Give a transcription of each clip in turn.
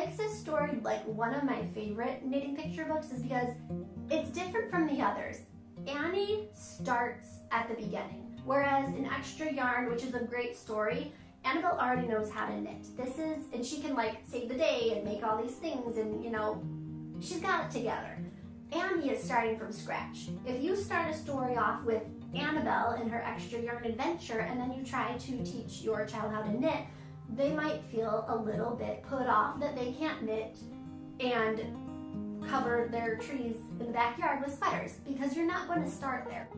makes this story like one of my favorite knitting picture books is because it's different from the others. Annie starts at the beginning, whereas in Extra Yarn, which is a great story, Annabelle already knows how to knit. And she can like save the day and make all these things and she's got it together. Annie is starting from scratch. If you start a story off with Annabelle and her Extra Yarn adventure and then you try to teach your child how to knit, they might feel a little bit put off that they can't knit and cover their trees in the backyard with sweaters because you're not going to start there.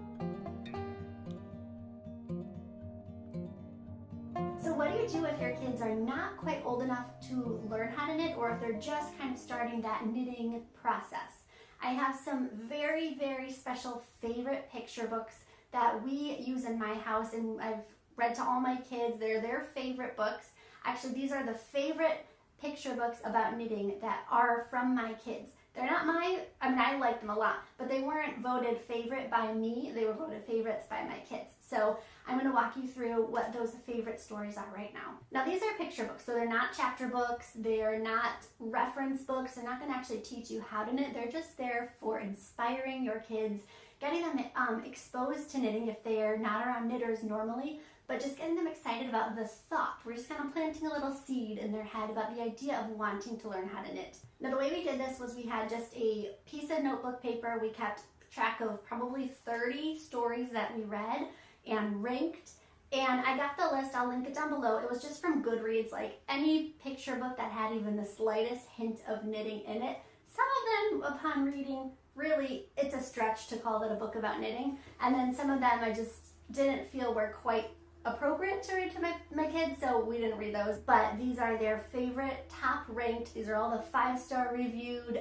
So what do you do if your kids are not quite old enough to learn how to knit, or if they're just kind of starting that knitting process? I have some very, very special favorite picture books that we use in my house, and I've read to all my kids. They're their favorite books. Actually, these are the favorite picture books about knitting that are from my kids. They're not I like them a lot, but they weren't voted favorite by me. They were voted favorites by my kids. So I'm going to walk you through what those favorite stories are right now. Now, these are picture books, so they're not chapter books. They're not reference books. They're not going to actually teach you how to knit. They're just there for inspiring your kids, getting them exposed to knitting if they're not around knitters normally, but just getting them excited about the thought. We're just kind of planting a little seed in their head about the idea of wanting to learn how to knit. Now, the way we did this was we had just a piece of notebook paper. We kept track of probably 30 stories that we read and ranked. And I got the list, I'll link it down below. It was just from Goodreads, like any picture book that had even the slightest hint of knitting in it. Some of them, upon reading, really, it's a stretch to call it a book about knitting. And then some of them I just didn't feel were quite appropriate to read to my kids, so we didn't read those. But these are their favorite, top ranked, these are all the 5-star reviewed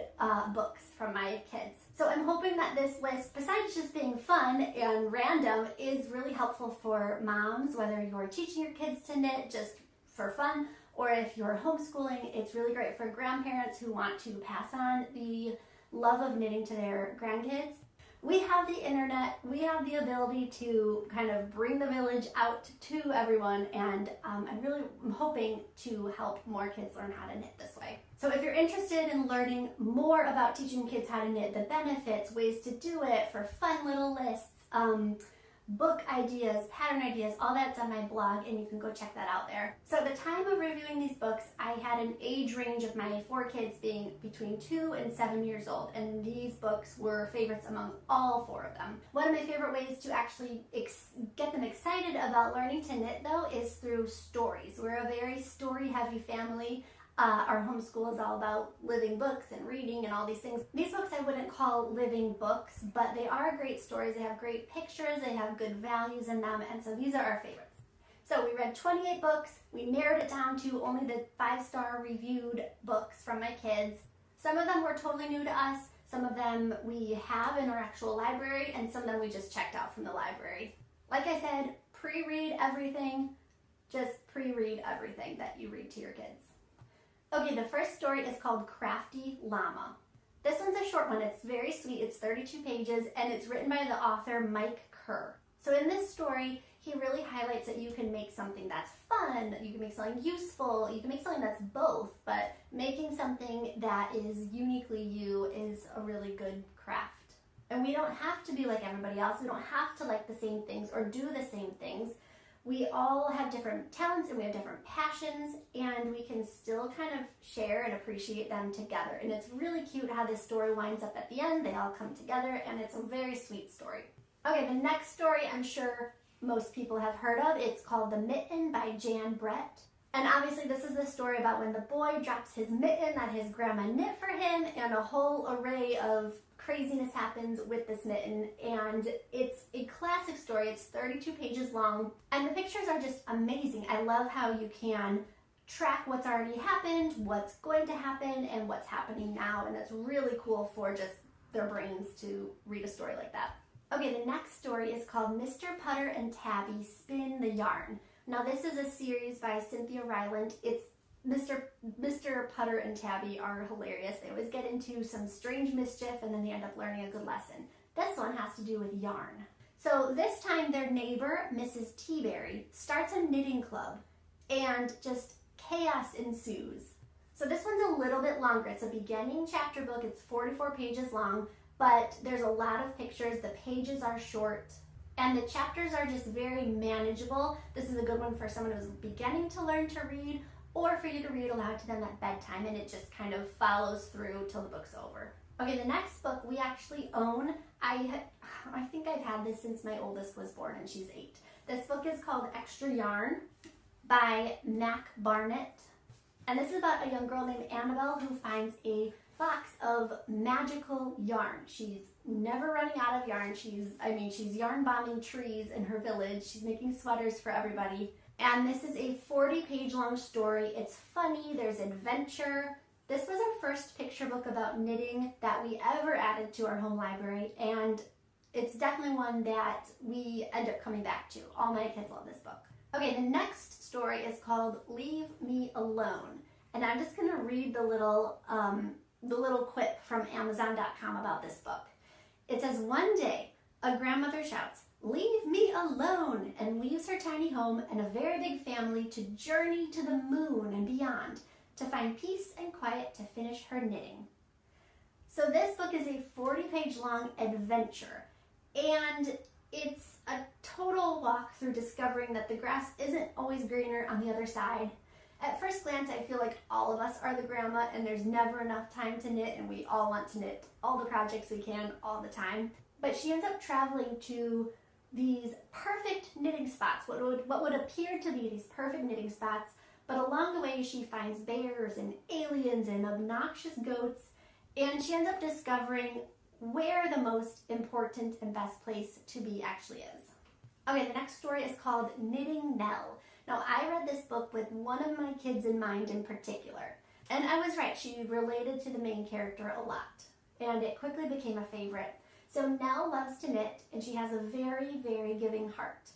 books from my kids. So I'm hoping that this list, besides just being fun and random, is really helpful for moms, whether you're teaching your kids to knit just for fun, or if you're homeschooling. It's really great for grandparents who want to pass on the love of knitting to their grandkids. We have the internet, we have the ability to kind of bring the village out to everyone, and I'm really hoping to help more kids learn how to knit this way. So if you're interested in learning more about teaching kids how to knit, the benefits, ways to do it, for fun little lists, book ideas, pattern ideas, all that's on my blog, and you can go check that out there. So at the time of reviewing these books, I had an age range of my 4 kids being between 2 and 7 years old, and these books were favorites among all 4 of them. One of my favorite ways to actually get them excited about learning to knit, though, is through stories. We're a very story-heavy family. Our homeschool is all about living books and reading and all these things. These books I wouldn't call living books, but they are great stories. They have great pictures, they have good values in them, and so these are our favorites. So we read 28 books. We narrowed it down to only the 5-star reviewed books from my kids. Some of them were totally new to us. Some of them we have in our actual library, and some of them we just checked out from the library. Like I said, pre-read everything. Just pre-read everything that you read to your kids. Okay, the first story is called Crafty Llama. This one's a short one. It's very sweet. It's 32 pages, and it's written by the author Mike Kerr. So in this story, he really highlights that you can make something that's fun, you can make something useful, you can make something that's both, but making something that is uniquely you is a really good craft. And we don't have to be like everybody else. We don't have to like the same things or do the same things. We all have different talents and we have different passions, and we can still kind of share and appreciate them together. And it's really cute how this story winds up at the end. They all come together, and it's a very sweet story. Okay, the next story I'm sure most people have heard of. It's called The Mitten by Jan Brett. And obviously this is the story about when the boy drops his mitten that his grandma knit for him, and a whole array of craziness happens with this mitten, and it's a classic story. It's 32 pages long, and the pictures are just amazing. I love how you can track what's already happened, what's going to happen, and what's happening now, and it's really cool for just their brains to read a story like that. Okay, the next story is called Mr. Putter and Tabby Spin the Yarn. Now this is a series by Cynthia Ryland. It's Mr. Putter and Tabby are hilarious. They always get into some strange mischief, and then they end up learning a good lesson. This one has to do with yarn. So this time their neighbor, Mrs. Teaberry, starts a knitting club, and just chaos ensues. So this one's a little little bit longer. It's a beginning chapter book. It's 44 pages long, but there's a lot of pictures. The pages are short, and the chapters are just very manageable. This is a good one for someone who's beginning to learn to read, or for you to read aloud to them at bedtime, and it just kind of follows through till the book's over. Okay, the next book we actually own. I think I've had this since my oldest was born, and she's 8. This book is called Extra Yarn by Mac Barnett. And this is about a young girl named Annabelle who finds a box of magical yarn. She's never running out of yarn. She's yarn bombing trees in her village. She's making sweaters for everybody. And this is a 40-page long story. It's funny, there's adventure. This was our first picture book about knitting that we ever added to our home library, and it's definitely one that we end up coming back to. All my kids love this book. Okay, the next story is called Leave Me Alone, and I'm just gonna read the little quip from Amazon.com about this book. It says, one day, a grandmother shouts, "Leave me alone," and leaves her tiny home and a very big family to journey to the moon and beyond, to find peace and quiet to finish her knitting. So this book is a 40-page long adventure, and it's a total walk through discovering that the grass isn't always greener on the other side. At first glance, I feel like all of us are the grandma, and there's never enough time to knit, and we all want to knit all the projects we can all the time. But she ends up traveling to these perfect knitting spots, what would appear to be these perfect knitting spots, but along the way she finds bears and aliens and obnoxious goats, and she ends up discovering where the most important and best place to be actually is. Okay, the next story is called Knitting Nell. Now, I read this book with one of my kids in mind in particular, and I was right, she related to the main character a lot, and it quickly became a favorite. So Nell loves to knit, and she has a very, very giving heart.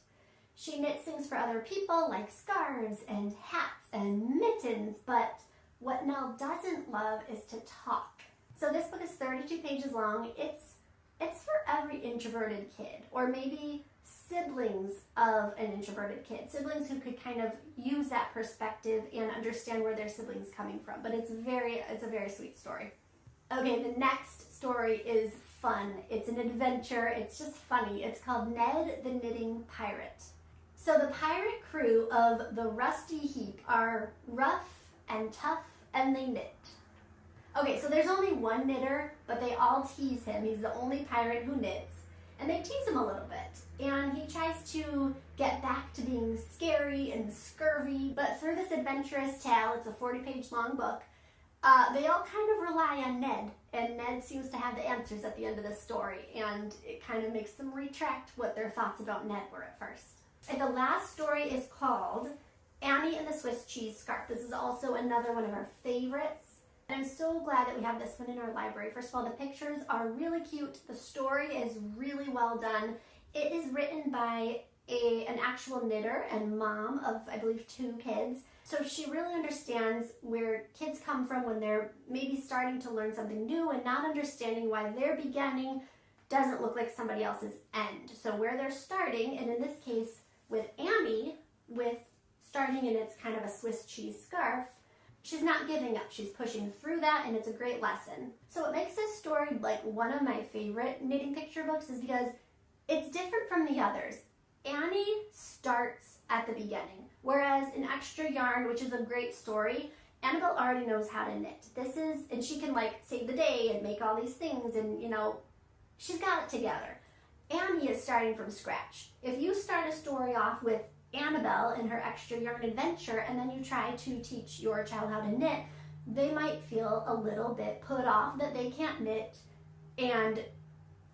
She knits things for other people like scarves and hats and mittens, but what Nell doesn't love is to talk. So this book is 32 pages long. It's for every introverted kid, or maybe siblings of an introverted kid, siblings who could kind of use that perspective and understand where their sibling's coming from. But it's a very sweet story. Okay, the next story is fun. It's an adventure. It's just funny. It's called Ned the Knitting Pirate. So the pirate crew of the Rusty Heap are rough and tough, and they knit. Okay, so there's only one knitter, but they all tease him. He's the only pirate who knits, and they tease him a little bit. And he tries to get back to being scary and scurvy, but through this adventurous tale, it's a 40-page long book, they all kind of rely on Ned, and Ned seems to have the answers at the end of the story, and it kind of makes them retract what their thoughts about Ned were at first. And the last story is called Annie and the Swiss Cheese Scarf. This is also another one of our favorites, and I'm so glad that we have this one in our library. First of all, the pictures are really cute. The story is really well done. It is written by an actual knitter and mom of, I believe, 2 kids. So she really understands where kids come from when they're maybe starting to learn something new and not understanding why their beginning doesn't look like somebody else's end. So where they're starting, and in this case with Annie, with starting in it's kind of a Swiss cheese scarf, she's not giving up. She's pushing through that, and it's a great lesson. So what makes this story like one of my favorite knitting picture books is because it's different from the others. Annie starts at the beginning, whereas in Extra Yarn, which is a great story, Annabelle already knows how to knit. And she can like save the day and make all these things, and she's got it together. Annie is starting from scratch. If you start a story off with Annabelle and her Extra Yarn adventure, and then you try to teach your child how to knit, they might feel a little bit put off that they can't knit and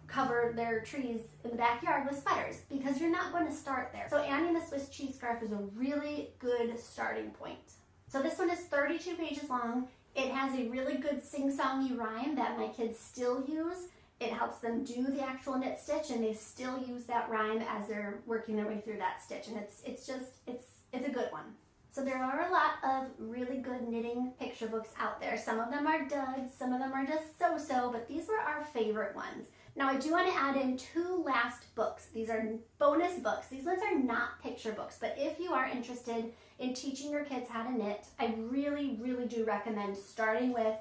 cover their trees in the backyard with sweaters, because you're not going to start there. So Annie and the Swiss Cheese Scarf is a really good starting point. So this one is 32 pages long. It has a really good sing-songy rhyme that my kids still use. It helps them do the actual knit stitch, and they still use that rhyme as they're working their way through that stitch, and it's a good one. So there are a lot of really good knitting picture books out there. Some of them are duds, some of them are just so-so, but these were our favorite ones. Now I do want to add in 2 last books. These are bonus books. These ones are not picture books, but if you are interested in teaching your kids how to knit, I really, really do recommend starting with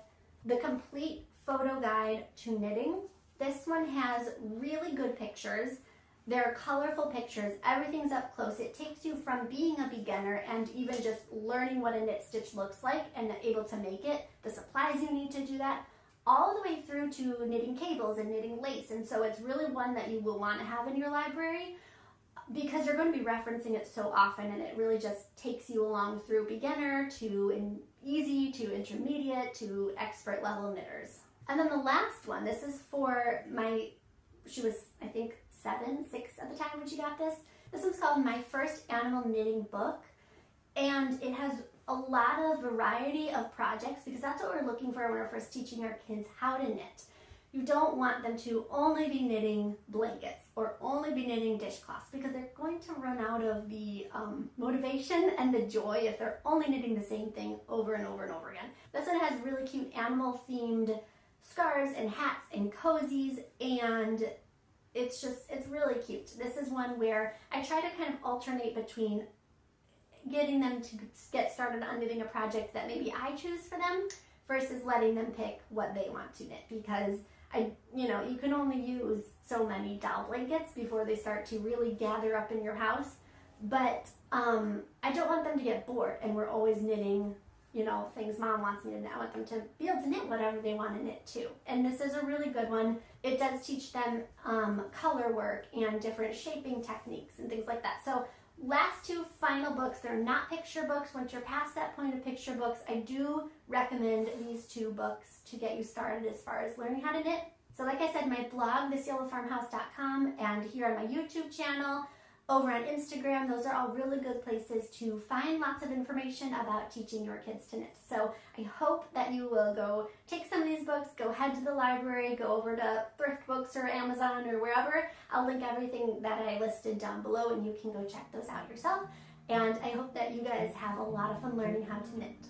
the complete photo guide to knitting. This one has really good pictures. They're colorful pictures. Everything's up close. It takes you from being a beginner and even just learning what a knit stitch looks like and able to make it, the supplies you need to do that, all the way through to knitting cables and knitting lace. And so it's really one that you will want to have in your library because you're going to be referencing it so often, and it really just takes you along through beginner to easy to intermediate to expert level knitters. And then the last one, this is for she was, I think, 6 at the time when she got this. This one's called My First Animal Knitting Book, and it has a lot of variety of projects because that's what we're looking for when we're first teaching our kids how to knit. You don't want them to only be knitting blankets or only be knitting dishcloths because they're going to run out of the motivation and the joy if they're only knitting the same thing over and over and over again. This one has really cute animal themed scarves and hats and cozies, and it's really cute. This is one where I try to kind of alternate between getting them to get started on knitting a project that maybe I choose for them versus letting them pick what they want to knit, because you can only use so many doll blankets before they start to really gather up in your house. But I don't want them to get bored and we're always knitting things mom wants me to knit. I want them to be able to knit whatever they want to knit too. And this is a really good one. It does teach them color work and different shaping techniques and things like that. So last 2 final books, they're not picture books. Once you're past that point of picture books, I do recommend these 2 books to get you started as far as learning how to knit. So like I said, my blog, thisyellowfarmhouse.com, and here on my YouTube channel, over on Instagram, those are all really good places to find lots of information about teaching your kids to knit. So I hope that you will go take some of these books, go head to the library, go over to Thrift Books or Amazon or wherever. I'll link everything that I listed down below and you can go check those out yourself. And I hope that you guys have a lot of fun learning how to knit.